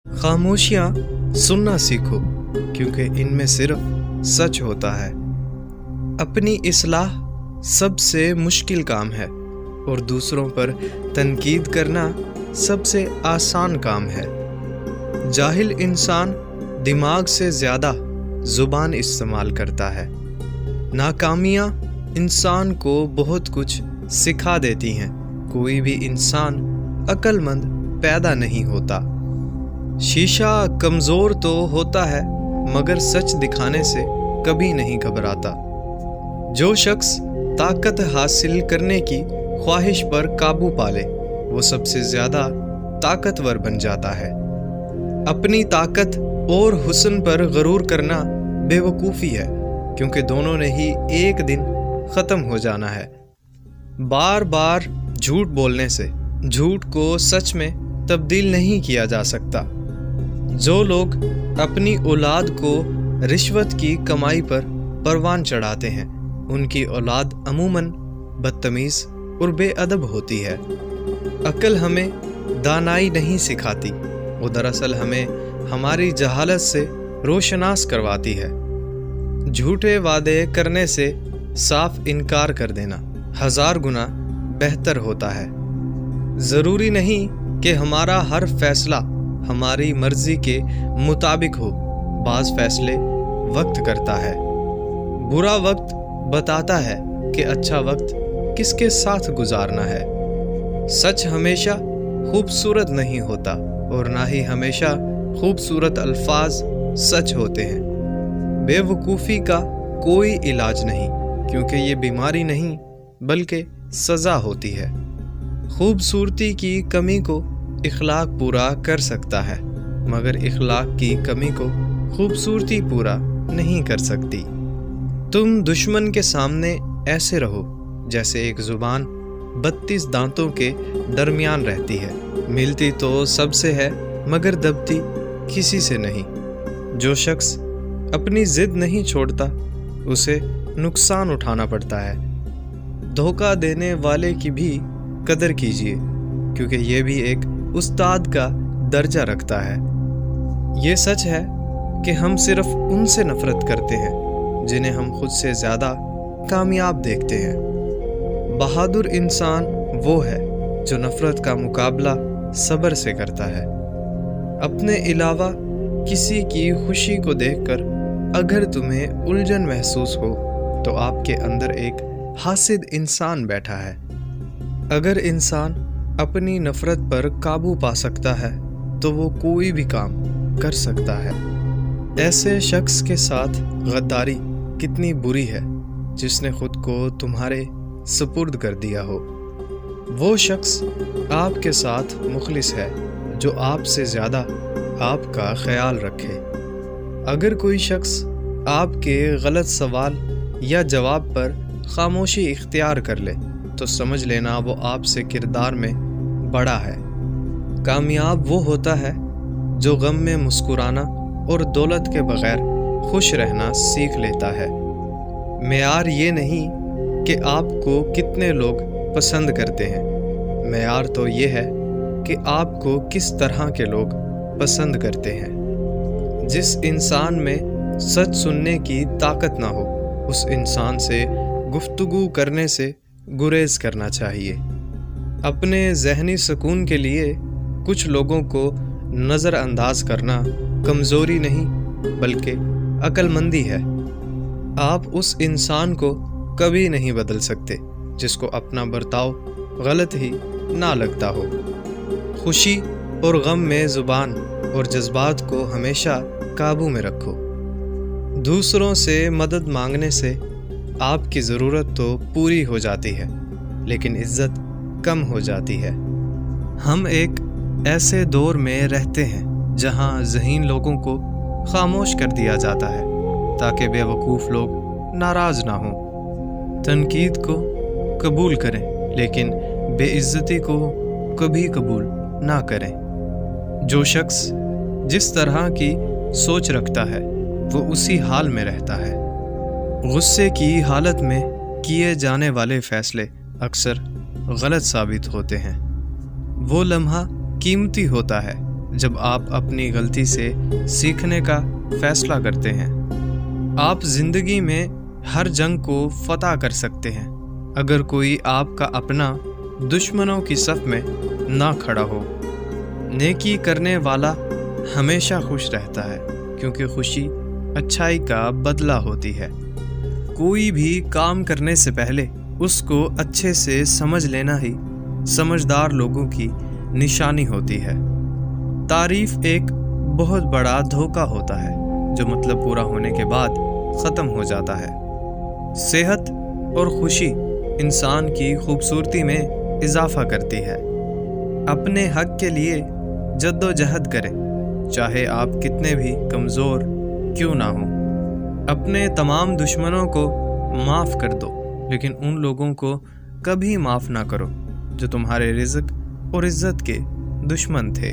खामोशियाँ सुनना सीखो, क्योंकि इनमें सिर्फ सच होता है। अपनी इस्लाह सबसे मुश्किल काम है और दूसरों पर तनकीद करना सबसे आसान काम है। जाहिल इंसान दिमाग से ज़्यादा ज़ुबान इस्तेमाल करता है। नाकामियाँ इंसान को बहुत कुछ सिखा देती हैं। कोई भी इंसान अक्लमंद पैदा नहीं होता। शीशा कमज़ोर तो होता है, मगर सच दिखाने से कभी नहीं घबराता। जो शख्स ताकत हासिल करने की ख्वाहिश पर काबू पाले, वो सबसे ज़्यादा ताकतवर बन जाता है। अपनी ताकत और हुस्न पर गरूर करना बेवकूफ़ी है, क्योंकि दोनों ने ही एक दिन ख़त्म हो जाना है। बार बार झूठ बोलने से झूठ को सच में तब्दील नहीं किया जा सकता। जो लोग अपनी औलाद को रिश्वत की कमाई पर परवान चढ़ाते हैं, उनकी औलाद अमूमन बदतमीज़ और बेअदब होती है। अक्ल हमें दानाई नहीं सिखाती, वो दरअसल हमें हमारी जहालत से रोशनास करवाती है। झूठे वादे करने से साफ इनकार कर देना 1000 गुना बेहतर होता है। ज़रूरी नहीं कि हमारा हर फैसला हमारी मर्ज़ी के मुताबिक हो। बाज़ फैसले वक्त करता है। बुरा वक्त बताता है कि अच्छा वक्त किसके साथ गुजारना है। सच हमेशा खूबसूरत नहीं होता और ना ही हमेशा खूबसूरत अल्फाज सच होते हैं। बेवकूफ़ी का कोई इलाज नहीं, क्योंकि ये बीमारी नहीं बल्कि सज़ा होती है। खूबसूरती की कमी को इखलाक पूरा कर सकता है, मगर इखलाक की कमी को खूबसूरती पूरा नहीं कर सकती। तुम दुश्मन के सामने ऐसे रहो जैसे एक ज़ुबान 32 दांतों के दरमियान रहती है। मिलती तो सबसे है, मगर दबती किसी से नहीं। जो शख्स अपनी ज़िद नहीं छोड़ता, उसे नुकसान उठाना पड़ता है। धोखा देने वाले की भी कदर कीजिए, क्योंकि ये भी एक उस्ताद का दर्जा रखता है। ये सच है कि हम सिर्फ उनसे नफ़रत करते हैं जिन्हें हम खुद से ज़्यादा कामयाब देखते हैं। बहादुर इंसान वो है जो नफ़रत का मुकाबला सब्र से करता है। अपने अलावा किसी की खुशी को देखकर अगर तुम्हें उलझन महसूस हो, तो आपके अंदर एक हासिद इंसान बैठा है। अगर इंसान अपनी नफ़रत पर काबू पा सकता है, तो वो कोई भी काम कर सकता है। ऐसे शख्स के साथ गद्दारी कितनी बुरी है जिसने खुद को तुम्हारे सुपुर्द कर दिया हो। वो शख्स आपके साथ मुखलिस है जो आपसे ज़्यादा आपका ख्याल रखे। अगर कोई शख्स आपके गलत सवाल या जवाब पर खामोशी इख्तियार कर ले, तो समझ लेना वो आपसे किरदार में बड़ा है। कामयाब वो होता है जो गम में मुस्कुराना और दौलत के बगैर खुश रहना सीख लेता है। मेयार ये नहीं कि आपको कितने लोग पसंद करते हैं, मेयार तो ये है कि आपको किस तरह के लोग पसंद करते हैं। जिस इंसान में सच सुनने की ताकत ना हो, उस इंसान से गुफ्तगू करने से गुरेज करना चाहिए। अपने ज़हनी सुकून के लिए कुछ लोगों को नज़रअंदाज करना कमज़ोरी नहीं बल्कि अक्लमंदी है। आप उस इंसान को कभी नहीं बदल सकते जिसको अपना बर्ताव गलत ही ना लगता हो। खुशी और गम में ज़ुबान और जज्बात को हमेशा काबू में रखो। दूसरों से मदद मांगने से आपकी ज़रूरत तो पूरी हो जाती है, लेकिन इज़्ज़त कम हो जाती है। हम एक ऐसे दौर में रहते हैं जहां ज़हीन लोगों को खामोश कर दिया जाता है ताकि बेवकूफ़ लोग नाराज़ ना हों। तनकीद को कबूल करें, लेकिन बेइज्जती को कभी कबूल ना करें। जो शख्स जिस तरह की सोच रखता है, वो उसी हाल में रहता है। गुस्से की हालत में किए जाने वाले फ़ैसले अक्सर गलत साबित होते हैं। वो लम्हा कीमती होता है جب آپ اپنی غلطی سے سیکھنے کا فیصلہ کرتے ہیں۔ آپ زندگی میں ہر جنگ کو فتح کر سکتے ہیں اگر کوئی آپ کا اپنا دشمنوں کی صف میں نہ کھڑا ہو۔ نیکی کرنے والا ہمیشہ خوش رہتا ہے کیونکہ خوشی اچھائی کا بدلہ ہوتی ہے۔ کوئی بھی کام کرنے سے پہلے اس کو اچھے سے سمجھ لینا ہی سمجھدار لوگوں کی نشانی ہوتی ہے۔ تعریف ایک بہت بڑا دھوکہ ہوتا ہے جو مطلب پورا ہونے کے بعد ختم ہو جاتا ہے۔ صحت اور خوشی انسان کی خوبصورتی میں اضافہ کرتی ہے۔ اپنے حق کے لیے جد و جہد کریں، چاہے آپ کتنے بھی کمزور کیوں نہ ہوں۔ اپنے تمام دشمنوں کو معاف کر دو، لیکن ان لوگوں کو کبھی معاف نہ کرو جو تمہارے رزق اور عزت کے دشمن تھے۔